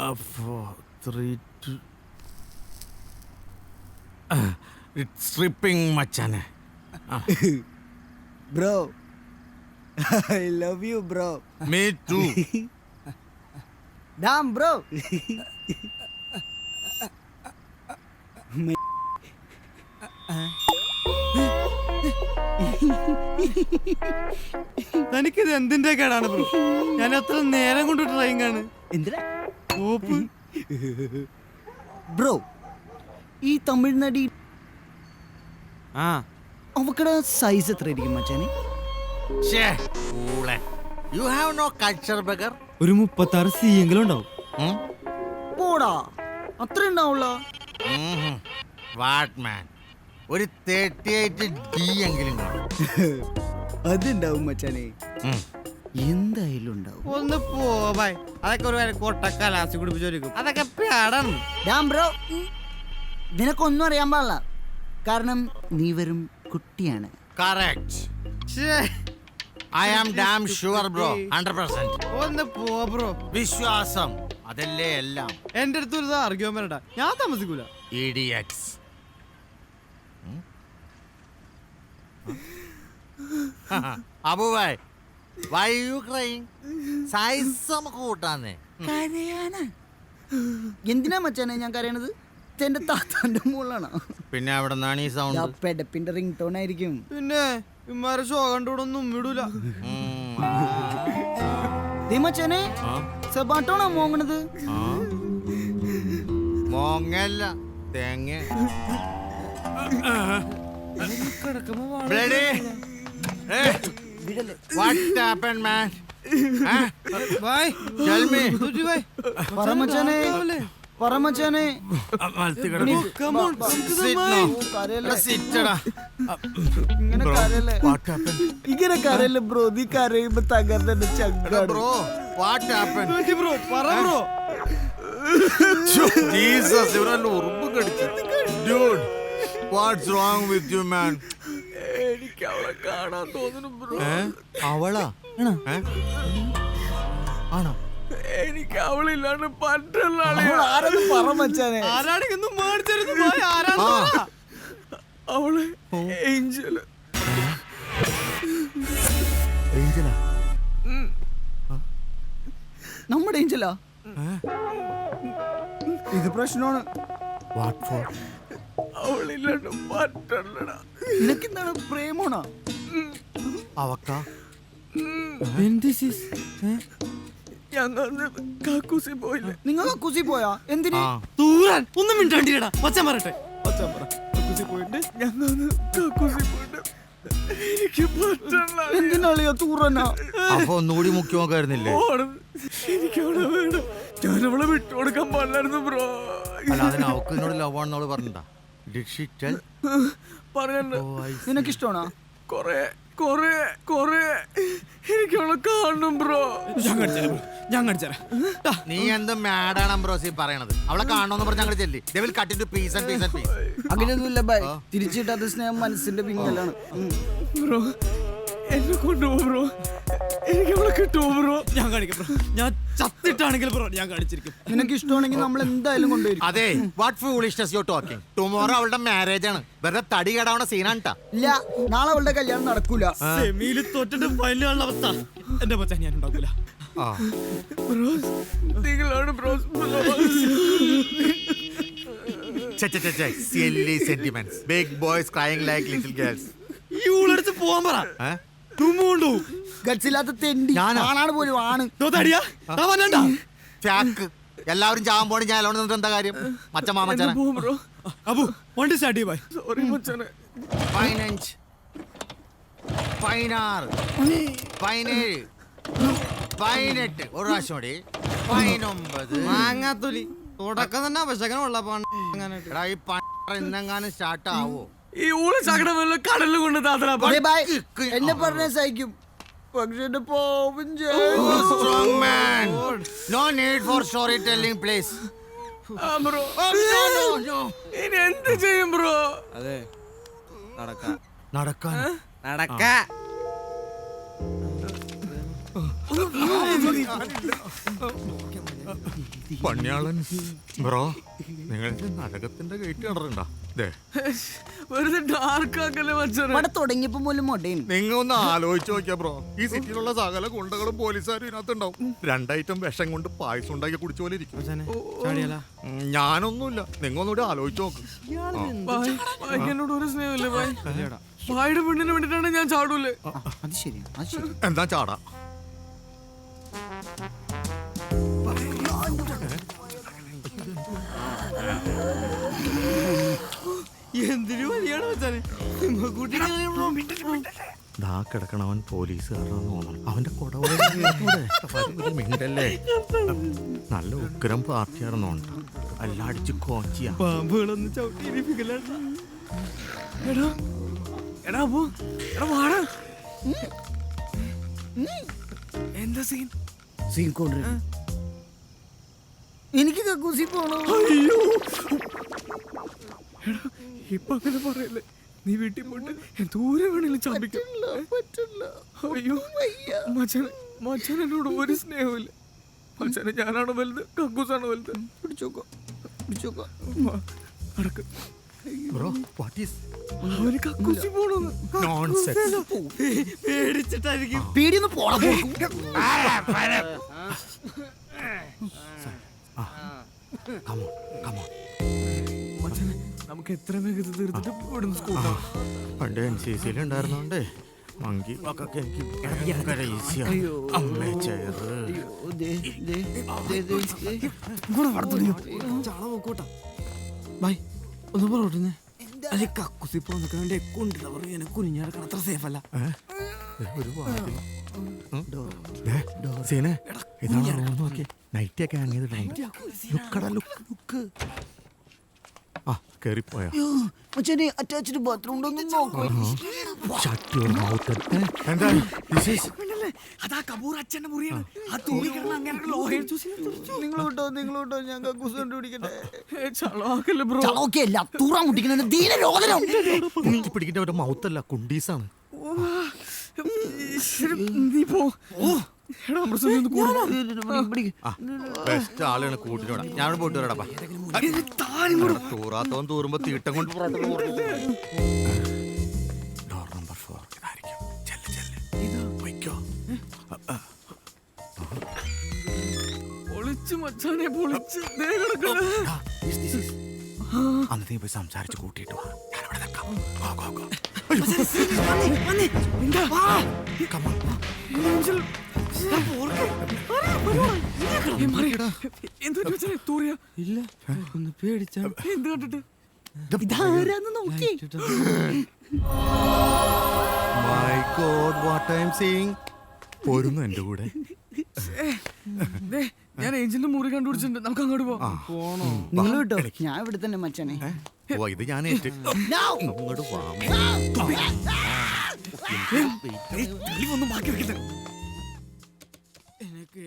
4, 3, 2. It's stripping മച്ചാനെ. Bro, I love you, bro. Me too. Damn, bro. തനിക്കിത് എന്തിന്റെ കേടാണ് bro? ഞാൻ അത്ര നേരം കൊണ്ട് ഡ്രൈവിംഗ് ആണ്. എന്തിനാ ഓപ്പ് ബ്രോ? ഈ തമിഴ്നാടി ആ അവക്കടെ സൈസ് എത്ര ആയിരിക്കും മച്ചാനെ? Che, ule. You have no culture, beggar. ഒരു 36 സീയെങ്കിലും ഉണ്ടാവും. പോടാ, അത്ര ഉണ്ടാവുള്ള. What man? ഒരു 38 D എങ്കിലും കാണും. അതുണ്ടാവും മച്ചാനെ, എന്തായാലും ഉണ്ടാവും. ഒന്ന് പോവായ്, അതൊക്കെ ഒരു കൊട്ടക്കലാസി കുടിപ്പിച്ചോരിക്കും. അതൊക്കെ പേടാണ്. ഡാം ബ്രോ, നിനക്കൊന്നും അറിയാൻ പാടില്ല, കാരണം നീ വെറും കുട്ടിയാണ്. Correct. I am damn sure, bro. 100%. ഒന്ന് പോ ബ്രോ. വിശ്വാസം അതല്ലേ എല്ലാം. എന്റെ അടുത്ത് ഒരു ആർഗ്യുമെന്റ് വേണ്ട, ഞാൻ താമസിക്കൂല. Idiots. Abu bhai, why are you crying? Size നമുക്ക് കൂട്ടാന്നേ. കരയാനാ? എന്തിനാ മച്ചാനെ ഞാൻ കരയണത്? എന്റെ താത്താന്റെ മുകളാണ്. പിന്നെ അവിടെ നിന്നാണ് ഈ സൗണ്ട്. പെടപ്പിന്റെ റിംഗ് ടോൺ ആയിരിക്കും. പിന്നെ ഇമാരെ ഷോ കണ്ടുകൂടൊന്നും ഇടൂല. മച്ചാനെ സെബാട്ടോണോ മോങ്ങണത്? മോങ്ങല്ല, തേങ്ങ. What happened, man? Tell me. പറമച്ചാനെ, പറമച്ചാനെ. ഇങ്ങനെ കരയല്ലേ ബ്രോ? നീ കരയുമ്പോ തകർന്നെ ചങ്കാണ്. Bro, what happened? ബ്രോ പറ ബ്രോ. Jesus, ഇവരെല്ലാം ഉറുമ്പ് കടിച്ചു. Dude, what's wrong with you, man? എനിക്ക് അവളെ കാണാൻ തോന്നുന്നു ബ്രോ. അവളാ? ആണോ? എനിക്ക് അവളില്ലാണ്ട് പറ്റുള്ള ആരെന്ന് പറമച്ചാനെ. ആരാണെങ്കിലും മേടിച്ചിരുന്നു. അവള് ഏഞ്ചല്. ഏഞ്ചലാ? നമ്മുടെ ഏഞ്ചലാ? ഇത് പ്രശ്നമാണ്. What for? അവളില്ലാണ്ട് പറ്റല്ലടാ. നിനക്കെന്താണ്, പ്രേമോണോ? അവക്കാ? ഞങ്ങൾ കക്കൂസി പോയില്ലേ? നിങ്ങൾ കക്കൂസി പോയാ? എന്തിന്? തൂറാൻ ഒന്നും മിണ്ടാണ്ടിടാ. പച്ചാൻ പറയട്ടെ. പച്ചാൻ പറ. കക്കൂസി പോയിട്ട് ഞങ്ങൾ കക്കൂസി പോയിട്ട് എനിക്ക് പറ്റല്ല. എന്തിനാളിയാ തൂറനാ? അപ്പൊ ഒന്നുകൂടി മുഖ്യ നോക്കായിരുന്നില്ലേ? എനിക്ക് അവളെ വേണം. ഞാൻ അവളെ വിട്ടുകൊടുക്കാൻ പാടില്ലായിരുന്നു ബ്രോ. അല്ല, അതിന് അവക്ക് എന്നോട് ലവ് ആണെന്നോട് പറഞ്ഞിട്ടാ? പറയണ്ട. നിനക്കിഷ്ടമാണോ? കൊറേ കൊറേ കൊറേ എനിക്ക് അവളെ കാണണം ബ്രോ. ഞാൻ കാണിച്ചാ. നീ എന്ത് മാഡാണ് ബ്രോസി പറയണത്? അവളെ കാണണമെന്ന് പറഞ്ഞ ഞങ്ങൾ ചെല്ലി. They will cut into piece and piece and piece. അങ്ങനെയൊന്നുമില്ല ബൈ. തിരിച്ചിട്ടത് സ്നേഹം മനസ്സിന്റെ പിങ്ങലാണ്. ബ്രോ എന്നെ കൊണ്ടുപോ ബ്രോ. എനിക്ക് അവളെ കിട്ടുമോ ബ്രോ? ഞാൻ കാണിക്കാം ബ്രോ. ഞാൻ ചത്തിട്ടാണെങ്കിൽ ബ്രോ ഞാൻ കാണിച്ചിരിക്കും. നിനക്ക് ഇഷ്ടമാണെങ്കിൽ നമ്മൾ എന്തായാലും കൊണ്ടുവരും. അതെ, what foolishness you're talking. Tomorrow അവളുടെ മാരേജ് ആണ്. വെറുതെ തടി കേടാവണ സീനാണ് ട്ടാ. ഇല്ല, നാളെ അവളുടെ കല്യാണം നടക്കൂല. സെമിയിൽ തോറ്റിട്ട് ഫൈനലുള്ള അവസ്ഥ എന്റെ മച്ചാൻ ഞാൻ ഉണ്ടാക്കൂല. ബ്രോസ് നിങ്ങളാണ് bros. Silly sentiments. Big boys crying like little girls. ഈ ഊളടിച്ച് പോവാൻ പറ. ഗഡ്സില്ലാത്ത തെണ്ടി ആണാണ് പോലും ആണ്. ഫാക്ക്. എല്ലാവരും ചാവാൻ പോണി ഞാൻ അലോണ്ട് നിന്നിട്ട് എന്താ കാര്യം? മച്ച മാമച്ചാനെ. അബു വണ്ടി സ്റ്റാർട്ട് ചെയ്യ് ബൈ. സോറി മച്ചാനെ. 15 16 17 18 ഒരു പ്രാവശ്യം കൂടി 19 മാങ്ങാത്തൊലി തുടക്കം തന്നെ അവശകനമുള്ള ഈ ഇന്നെങ്ങാനും സ്റ്റാർട്ട് ആവോ? ഈ ഊള ചകട വല്ല കടലിൽ കൊണ്ട് താത്തറ. എന്നെ പറഞ്ഞ സഹിക്കും, പക്ഷെ എന്റെ പോവും strong man. No need for storytelling, please. Bro ഇനി എന്ത് ചെയ്യും ബ്രോ? അതെ നടക്കാൻ നടക്കാൻ നടക്ക. പണ്യാളൻ ബ്രോ നിങ്ങൾക്ക് നരകത്തിന്റെ ഗേറ്റ് കണ്ടിട്ടുണ്ടോ? വെറുതെ ഡാർക്കാക്കല്ലേ മച്ചാനെ. ഇവിടെ തുടങ്ങിയപ്പോ പോലും മൊടയാണ്. നിങ്ങൾ ഒന്ന് ആലോചിച്ച് നോക്കിയാ ബ്രോ, ഈ സിറ്റിയിലുള്ള സകല ഗുണ്ടകളും പോലീസുകാരും ഇതിനകത്തുണ്ടാവും. 2 ഐറ്റം വിഷം കൊണ്ട് പായസം ഉണ്ടാക്കി കുടിച്ച പോലെ ഇരിക്കും. ഞാനൊന്നുമില്ല, നിങ്ങൾ ഒന്നുകൂടി ആലോചിച്ച് നോക്ക്. എന്നോട് ഒരു സ്നേഹമില്ലേ ഭായ്? ഭായിയുടെ പെണ്ണിന് വേണ്ടിട്ടാണ് ഞാൻ ചാടൂലേ. അത് ശരി, അത് ശരി. എന്താ ചാടാ? എന്തിനു വലിയാണ് മച്ചാനെ. ദാ കിടക്കണവൻ പോലീസുകാരനാന്ന് തോന്നണം. അവന്റെ കൊടവല്ലേ നല്ല ഉഗ്രം പാർട്ടിയാണെന്നോണ്ട് എല്ലാം അടിച്ച് കോച്ചിയാ. പാമ്പുകളൊന്ന് ചവിട്ടിയിരിപ്പിക്കലാണ്. എടാ എടാ അപ്പോ എടാ വാടാ. എന്താ സീൻ? സീൻ കൊണ്ട് എനിക്ക് കക്കൂസി പോണോ? അയ്യോ എടാ ഇപ്പൊ അങ്ങനെ പറയല്ലേ. നീ വീട്ടിൽ പോയിട്ട് ദൂരെ വേണേലും ചാമ്പിക്കും. അയ്യോ മച്ചാനെ, മച്ചാൻ എന്നോട് ഒരു സ്നേഹമില്ല. മച്ചാനെ ഞാനാണോ വലുത് കക്കൂസാണോ വലുത്? പിടിച്ചോക്കോ, പിടിച്ചോക്കോ. നടക്ക്. ബ്രോ വാട്ട് ഈസ് അവന് കക്കൂസി പോണോന്ന്. നോൺസെൻസ്. പേടിച്ചിട്ടായിരിക്കും. പേടിയൊന്ന് പോടാ. Come on, come on. മച്ചാനെ നമുക്ക് എത്ര വേഗത്തിൽ തീർത്തിട്ട് ഇവിടുന്ന് സ്കൂട്ടാ. പണ്ട് NCC ഉണ്ടായിരുന്നോണ്ടേ മങ്കി ഒക്കെ എനിക്ക് ഭയങ്കര ഈസിയാണ്. അമ്മേ ചേറ് ബൈ ഒന്ന് പറഞ്ഞേ. അല്ലെ കക്കുസി പോന്നേ കൊണ്ടില്ല പറയാ. കുഞ്ഞാടക്കാൻ അത്ര സേഫ് അല്ല. ഒരു വാതിൽ. സീനെ ഇതാണ് റൂം. നോക്കി നൈറ്റ് ഒക്കെ ഹാങ് ചെയ്തിട്ടുണ്ട്. ലുക്കടാ, ലുക്ക്. ആ കേറിപ്പോയാ? മച്ചാനെ അറ്റാച്ച്ഡ് ബാത്റൂം ഉണ്ടോന്ന് നോക്കൂ. Shut your mouth. എന്താ this is അതാ കപൂർ അച്ഛന്റെ മുറിയാണ്. ആ തൂങ്ങി കിടന്ന അങ്ങനെ ലോഹയിൽ നിങ്ങളോട്ടോ ഞാൻ കക്കൂസ് കണ്ടുപിടിക്കട്ടെ. ചളവാക്കല്ലേ ബ്രോ. ചളോക്കെ അല്ല, തൂറാൻ മുട്ടിക്കുന്ന ദീന രോഗനം. പിടിക്കേണ്ട ഒരു മൗത്തല്ല, കുണ്ടീസാണ്. നീ പോ. എടാ അമൃതസർ ഒന്ന് കൂടാ. ബെസ്റ്റ് ആളാണ് കൂട്ടിനോടാ. ഞാൻ പോയിട്ട് വരടാ. തൂറാത്തവൻ തൂറുമ്പോ തീട്ടം കൊണ്ട് ഡോർ നമ്പർ 4 ഇതായിരിക്കും. പൊളിച്ച് മച്ചാനെ പൊളിച്ച്. അന്ന് നീ പോയി സംസാരിച്ച് കൂട്ടിയിട്ട് വാ. ഞാനവിടെ നിൽക്കാം. ഇല്ല ഒന്ന് പേടിച്ച എന്ത് കണ്ടിട്ട് ഇതാരാന്ന് നോക്കി. My God, what I'm seeing. പോരുന്നു എന്റെ കൂടെ. ഞാൻ ഏഞ്ചലിന്റെ മുറി കണ്ടുപിടിച്ചിട്ടുണ്ട്. നമുക്ക് അങ്ങോട്ട് പോണോ? നിങ്ങൾ കേട്ടോ, ഞാൻ ഇവിടെ തന്നെ മച്ചാനെ. ഓ ഇത് ഞാൻ ഇങ്ങോട്ട് വാ. ഒന്നും ബാക്കി വെക്കുന്നത് എനിക്ക്